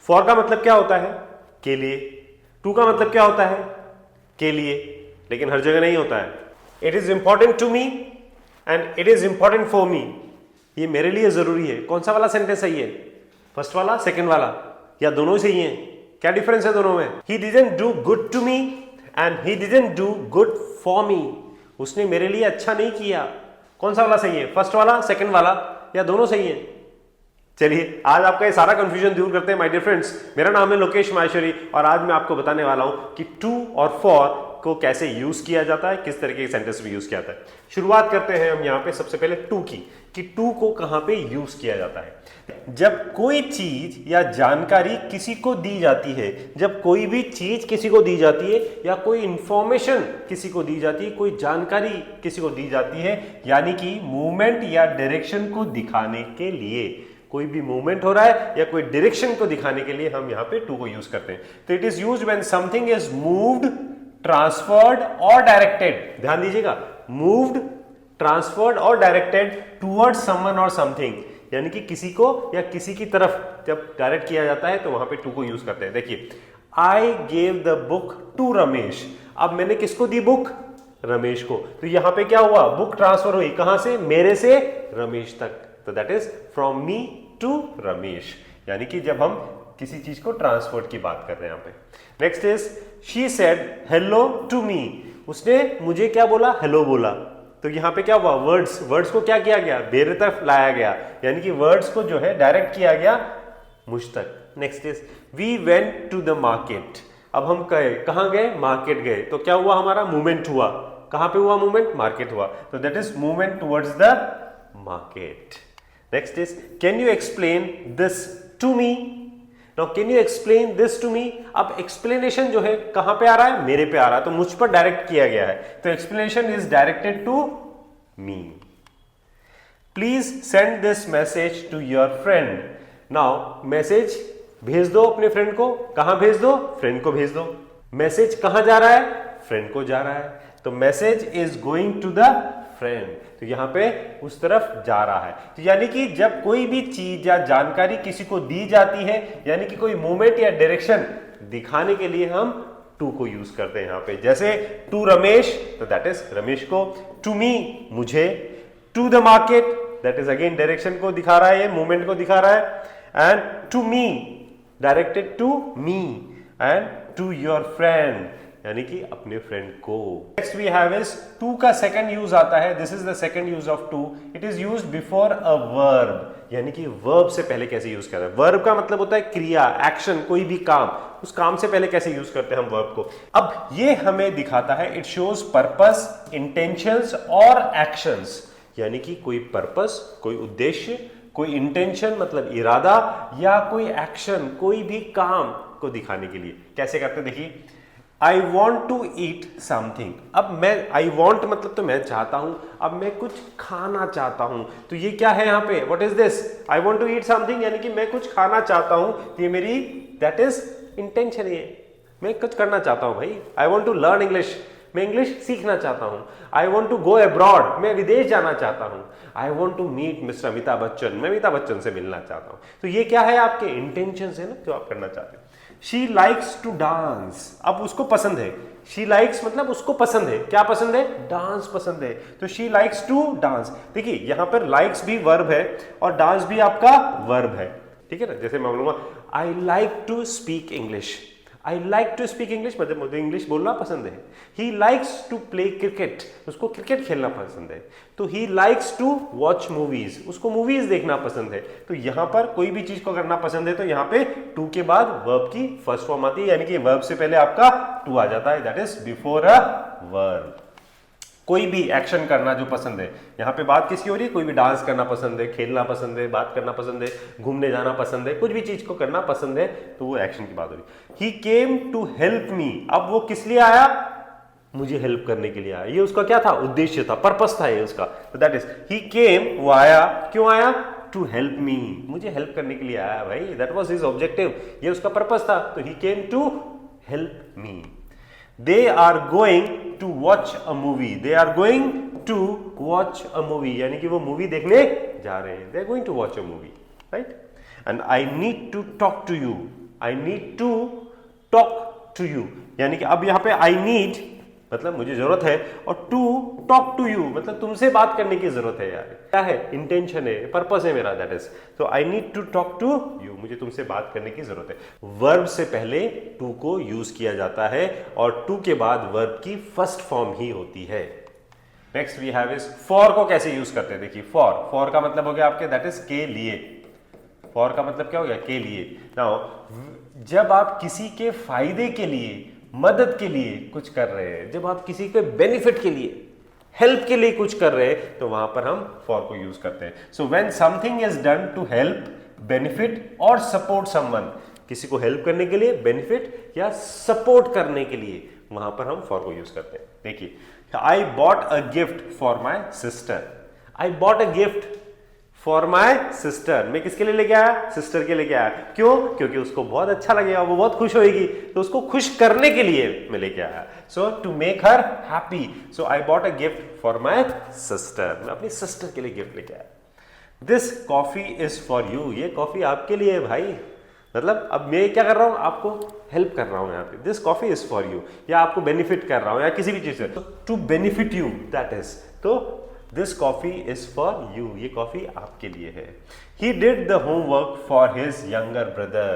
For का मतलब क्या होता है? के लिए। टू का मतलब क्या होता है? के लिए, लेकिन हर जगह नहीं होता है। It is important to me and it is important for me, ये मेरे लिए जरूरी है। कौन सा वाला सेंटेंस सही है? फर्स्ट वाला, सेकंड वाला, या दोनों सही हैं? क्या डिफरेंस है दोनों में? He didn't do good to me and he didn't do good for me, उसने मेरे लिए अच्छा नहीं किया। कौन सा वाला सही है? फर्स्ट वाला, सेकंड वाला, या दोनों सही है? चलिए आज आपका ये सारा कंफ्यूजन दूर करते हैं माय डियर फ्रेंड्स। मेरा नाम है लोकेश माहेश्वरी और आज मैं आपको बताने वाला हूं कि टू और फॉर को कैसे यूज किया जाता है, किस तरीके के सेंटेंस में यूज किया जाता है। शुरुआत करते हैं हम यहाँ पे सबसे पहले टू की, कि टू को कहां पे यूज किया जाता है। जब कोई चीज या जानकारी किसी को दी जाती है, जब कोई भी चीज किसी को दी जाती है या कोई इंफॉर्मेशन किसी को दी जाती है, कोई जानकारी किसी को दी जाती है, यानी कि मूवमेंट या डायरेक्शन को दिखाने के लिए, कोई भी मूवमेंट हो रहा है या कोई डायरेक्शन को दिखाने के लिए हम यहां पे टू को यूज करते हैं। तो it is used when something is moved, transferred और डायरेक्टेड। ध्यान दीजिएगा, मूव्ड, ट्रांसफर्ड और डायरेक्टेड टुवर्ड्स समवन और समथिंग, यानी कि किसी को या किसी की तरफ जब डायरेक्ट किया जाता है तो वहां पे टू को यूज करते हैं। देखिए, I gave the book to Ramesh. अब मैंने किसको दी बुक? रमेश को। तो यहां पे क्या हुआ? बुक ट्रांसफर हुई कहां से? मेरे से रमेश तक। तो that is from me to Ramesh, यानी कि जब हम किसी चीज को ट्रांसफर की बात कर रहे हैं यहां पे। Next is she said hello to me. उसने मुझे क्या बोला? हेलो बोला। तो यहां पे क्या हुआ? वर्ड्स को क्या किया गया? मेरे तरफ लाया गया, यानी कि वर्ड्स को जो है डायरेक्ट किया गया मुझ तक। Next is we went to the market. अब हम कहां गए? मार्केट गए। तो क्या हुआ? हमारा मूवमेंट हुआ। कहां पे हुआ मूवमेंट? मार्केट हुआ। तो that is movement towards the market. Next is, can you explain this to me? Now, can you explain this to me? अब explanation जो है कहां पे आ रहा है? मेरे पे आ रहा है, तो मुझ पर डायरेक्ट किया गया है। तो explanation is directed to me. Please send this message to your friend. Now, message भेज दो अपने फ्रेंड को। कहां भेज दो? फ्रेंड को भेज दो। मैसेज कहां जा रहा है? फ्रेंड को जा रहा है। तो message is going to the friend, तो यहां पे उस तरफ जा रहा है। तो यानी कि जब कोई भी चीज या जानकारी किसी को दी जाती है, यानी कि कोई मूवमेंट या डायरेक्शन दिखाने के लिए हम टू को यूज करते हैं यहां पे। जैसे टू रमेश, तो दैट इज रमेश को। टू मी, मुझे। To the market, that is again direction को दिखा रहा है, ये मूवमेंट को दिखा रहा है। And to me, directed to me. And to your friend, यानी कि अपने फ्रेंड को। Next we have is to का सेकंड यूज आता है। This is the second use of to. It is used before a verb, यानी कि verb से पहले कैसे यूज करते हैं। वर्ब का मतलब होता है क्रिया, एक्शन, कोई भी काम, उस काम से पहले कैसे यूज करते हैं हम वर्ब को। अब ये हमें दिखाता है, इट शोज पर्पस, इंटेंशंस और एक्शंस, यानी कि कोई पर्पस, कोई उद्देश्य, कोई इंटेंशन मतलब इरादा, या कोई एक्शन, कोई भी काम को दिखाने के लिए कैसे करते हैं। देखिए, I want to eat something. अब मैं, आई वॉन्ट मतलब तो मैं चाहता हूं, अब मैं कुछ खाना चाहता हूं, तो ये क्या है यहां पे? What is this? I want to eat something, यानी कि मैं कुछ खाना चाहता हूं, ये मेरी दैट इज इंटेंशन है, मैं कुछ करना चाहता हूं भाई। I want to learn English, मैं इंग्लिश सीखना चाहता हूं। I want to go abroad, मैं विदेश जाना चाहता हूं। I want to meet mister Amitabh Bachchan, मैं अमिताभ बच्चन से मिलना चाहता हूं। तो ये क्या है? आपके इंटेंशन है ना, जो आप करना चाहते हैं। शी लाइक्स टू डांस, अब उसको पसंद है। शी लाइक्स मतलब उसको पसंद है। क्या पसंद है? डांस पसंद है। तो शी लाइक्स टू डांस। देखिए यहां पर लाइक्स भी वर्ब है और डांस भी आपका वर्ब है, ठीक है ना। जैसे मैं बोलूंगा I like to speak English, I like to speak English मतलब मुझे इंग्लिश बोलना पसंद है। He likes to play cricket, उसको क्रिकेट खेलना पसंद है। तो he likes to watch movies, उसको मूवीज देखना पसंद है। तो यहां पर कोई भी चीज को करना पसंद है तो यहां पे टू के बाद वर्ब की फर्स्ट फॉर्म आती है, यानी कि वर्ब से पहले आपका टू आ जाता है, that is before a verb. कोई भी एक्शन करना जो पसंद है, यहां पे बात किसकी हो रही है? कोई भी डांस करना पसंद है, खेलना पसंद है, बात करना पसंद है, घूमने जाना पसंद है, कुछ भी चीज को करना पसंद है, तो वो एक्शन की बात हो रही है। ही केम टू हेल्प मी, अब वो किस लिए आया? मुझे हेल्प करने के लिए आया। ये उसका क्या था? उद्देश्य था, पर्पस था ये उसका। तो दैट इज ही केम, वो आया, क्यों आया? टू हेल्प मी, मुझे हेल्प करने के लिए आया भाई, दैट वाज हिज ऑब्जेक्टिव, ये उसका पर्पस था। तो he came to help me. They are going to watch a movie. They are going to watch a movie. यानी कि वो मूवी देखने जा रहे हैं. They are going to watch a movie, right? And I need to talk to you. I need to talk to you, यानी कि अब यहाँ पे आई नीड मतलब मुझे जरूरत है, और टू टॉक टू यू मतलब तुमसे बात करने की जरूरत है यार, क्या है, इंटेंशन है, पर्पस है मेरा, दैट इज, तो I need to talk to you, मुझे तुमसे बात करने की जरूरत है। वर्ब से पहले टू को यूज किया जाता है और टू के बाद वर्ब की फर्स्ट फॉर्म ही होती है। Next we have is for को कैसे यूज करते हैं, देखिए फॉर का मतलब हो गया आपके दैट इज के लिए, फॉर का मतलब क्या हो गया, के लिए। नाउ जब आप किसी के फायदे के लिए, मदद के लिए कुछ कर रहे हैं, जब आप किसी के बेनिफिट के लिए, हेल्प के लिए कुछ कर रहे हैं, तो वहां पर हम फॉर को यूज करते हैं। So when something is done to help, benefit और सपोर्ट समवन, किसी को हेल्प करने के लिए, बेनिफिट या सपोर्ट करने के लिए, वहां पर हम फॉर को यूज करते हैं। देखिए, आई bought a gift for my sister, I bought a gift for my sister, मैं किसके लिए लेके आया, सिस्टर के लेके आया, क्यों, क्योंकि उसको बहुत अच्छा लगेगा, वो बहुत खुश होगी, तो उसको खुश करने के लिए मैं लेके आया, so to make her happy, so I bought a gift for my sister, मैं अपनी सिस्टर के लिए गिफ्ट लेके आया। This coffee is for you, ये कॉफी आपके लिए है भाई, मतलब अब मैं क्या कर रहा हूं, आपको हेल्प कर रहा हूं यहाँ पे, this coffee is for you, या आपको बेनिफिट कर रहा हूं या किसी भी चीज से, to benefit you, that is, तो this coffee is for you, ये कॉफी आपके लिए है। He did the homework for his younger brother,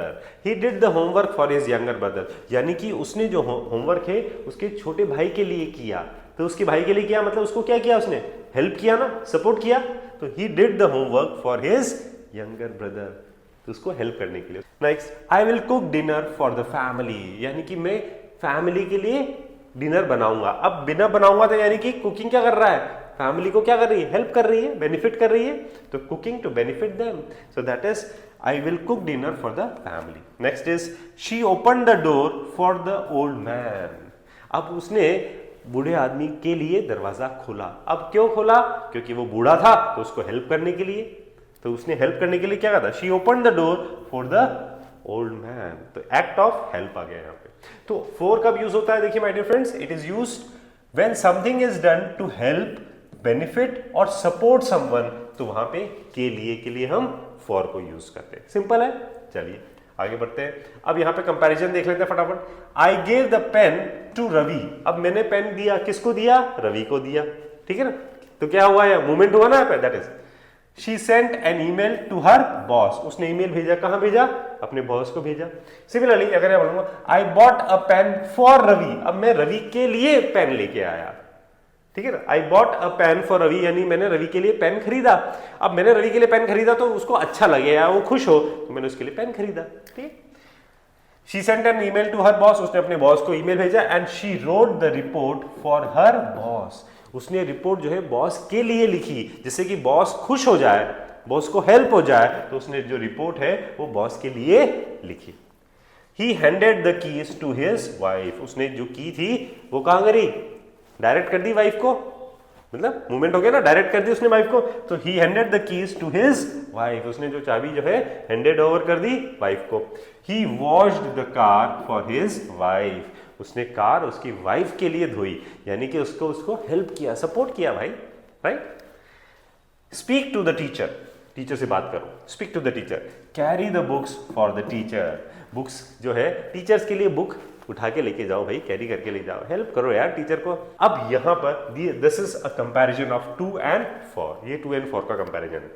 he did the homework for his younger brother, यानी कि उसने जो होमवर्क है उसके छोटे भाई के लिए किया, तो उसके भाई के लिए किया मतलब उसको क्या किया, उसने हेल्प किया ना, सपोर्ट किया, तो he did the homework for his younger brother, तो उसको हेल्प करने के लिए। Next, I will cook dinner for the family, यानी कि मैं फैमिली के लिए डिनर बनाऊंगा, अब बिना बनाऊंगा तो यानी कि कुकिंग क्या कर रहा है, फैमिली को क्या कर रही है, हेल्प कर रही है, बेनिफिट कर रही है, तो cooking to benefit them, so that is I will cook dinner for the family. Next is she open the door for the old man, अब उसने बूढ़े आदमी के लिए दरवाजा खोला, अब क्यों खोला, क्योंकि वो बूढ़ा था तो उसको हेल्प करने के लिए, तो उसने हेल्प करने के लिए क्या कहा, she open the door for the old man, तो एक्ट ऑफ हेल्प आ गया यहाँ पे। तो फॉर कब यूज होता है, देखिए my dear friends, it is used when something is done to help, benefit और सपोर्ट समवन, तो वहां पे के लिए हम फॉर को यूज करते हैं, सिंपल है। चलिए आगे बढ़ते हैं, अब यहां पे कंपैरिजन देख लेते हैं फटाफट। I gave the pen to Ravi, अब मैंने पेन दिया, किसको दिया, रवि को दिया, ठीक है ना, तो क्या हुआ है, मूवमेंट हुआ ना, that is she sent an email to her boss, उसने ईमेल भेजा, कहां भेजा, अपने बॉस को भेजा। सिमिलरली अगर मैं बोलूंगा I bought a pen for Ravi, अब मैं रवि के लिए पेन लेके आया, ठीक है ना, I bought a pen for Ravi, यानी मैंने रवि के लिए पेन खरीदा, अब मैंने रवि के लिए पेन खरीदा तो उसको अच्छा लगे या वो खुश हो, तो मैंने उसके लिए पेन खरीदा, ठीक। She sent an email to her boss, उसने अपने बॉस को ईमेल भेजा, and she wrote the report for her boss, उसने रिपोर्ट जो है बॉस के लिए लिखी, जिससे कि बॉस खुश हो जाए, बॉस को हेल्प हो जाए, तो उसने जो रिपोर्ट है वो बॉस के लिए लिखी। He handed the keys to his wife, उसने जो की थी वो कहां करी, डायरेक्ट कर दी वाइफ को, मतलब मूवमेंट हो गया ना, डायरेक्ट कर दी उसने वाइफ को, तो he handed the keys to his wife, उसने जो चाबी जो है हैंडेड ओवर कर दी वाइफ को। He washed the car for his wife, उसने कार उसकी वाइफ के लिए धोई, यानी कि उसको हेल्प किया, सपोर्ट किया भाई, right. Speak to the teacher, teacher से बात करो, speak to the teacher, carry the books for the teacher, books जो है टीचर्स के लिए बुक उठा के लेके जाओ भाई, कैरी करके ले जाओ, हेल्प करो यार टीचर को। अब यहां पर this is a comparison of to and for, ये टू एंड फॉर का कंपैरिजन है।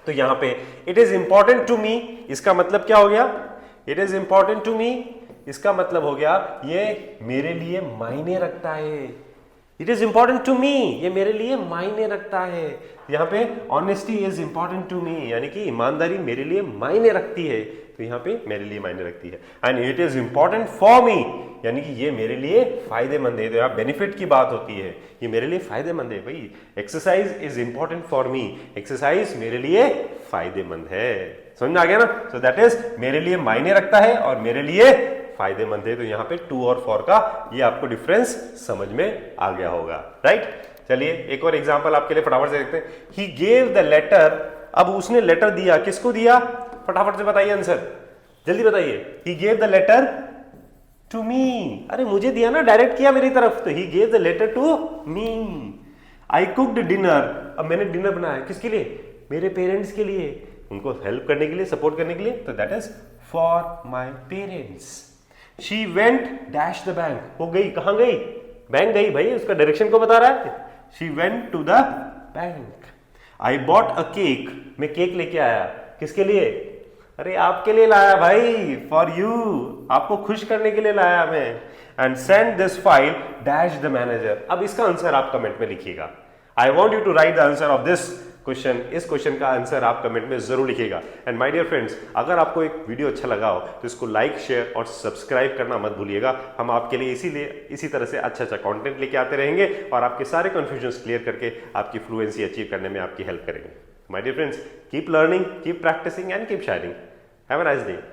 तो यहां पे it is important to me, इसका मतलब क्या हो गया, it is important to me, इसका मतलब हो गया ये मेरे लिए मायने रखता है, it is important to me, ये मेरे लिए मायने रखता है। यहाँ पे honesty is important to me, यानी कि ईमानदारी मेरे लिए मायने रखती है, तो यहाँ पे मेरे लिए मायने रखती है। And it is important for मी, यानी कि ये मेरे लिए फायदेमंद है, तो यहाँ बेनिफिट की बात होती है, ये मेरे लिए फायदेमंद है भाई। Exercise is important for me, exercise मेरे लिए फायदेमंद है, समझ में आ गया ना। सो दैट इज मेरे लिए मायने रखता है और मेरे लिए फायदेमंद है, तो यहाँ पे टू और फॉर का ये आपको डिफरेंस समझ में आ गया होगा, राइट। चलिए एक और एग्जांपल आपके लिए फटाफट से देखते हैं। ही गेव द लेटर, अब उसने लेटर दिया, किसको दिया, फटाफट से बताइए आंसर, जल्दी बताइए। He gave the letter to me, अरे मुझे दिया ना, डायरेक्ट किया मेरी तरफ, तो he gave the letter to me. I cooked dinner, अब मैंने डिनर बनाया, किसके लिए, मेरे पेरेंट्स के लिए, उनको हेल्प करने के लिए, सपोर्ट करने के लिए, तो that is for my parents. She went dash the bank, वो गई, कहां गई? बैंक गई भाई, उसका डायरेक्शन को बता रहा है। She went to the bank. I bought a cake, मैं केक लेके आया, किसके लिए? अरे आपके लिए लाया भाई, फॉर यू, आपको खुश करने के लिए लाया मैं। And send this file dash the manager. अब इसका आंसर आप कमेंट में लिखिएगा। I want you to write the answer of this question. इस क्वेश्चन का आंसर आप कमेंट में जरूर लिखिएगा। एंड माय डियर फ्रेंड्स, अगर आपको एक वीडियो अच्छा लगा हो तो इसको लाइक, शेयर और सब्सक्राइब करना मत भूलिएगा। हम आपके लिए इसी तरह से अच्छा कंटेंट लेके आते रहेंगे और आपके सारे कंफ्यूजन्स क्लियर करके आपकी फ्लुएंसी अचीव करने में आपकी हेल्प करेंगे। My dear friends, keep learning, keep practising and keep sharing. Have a nice day.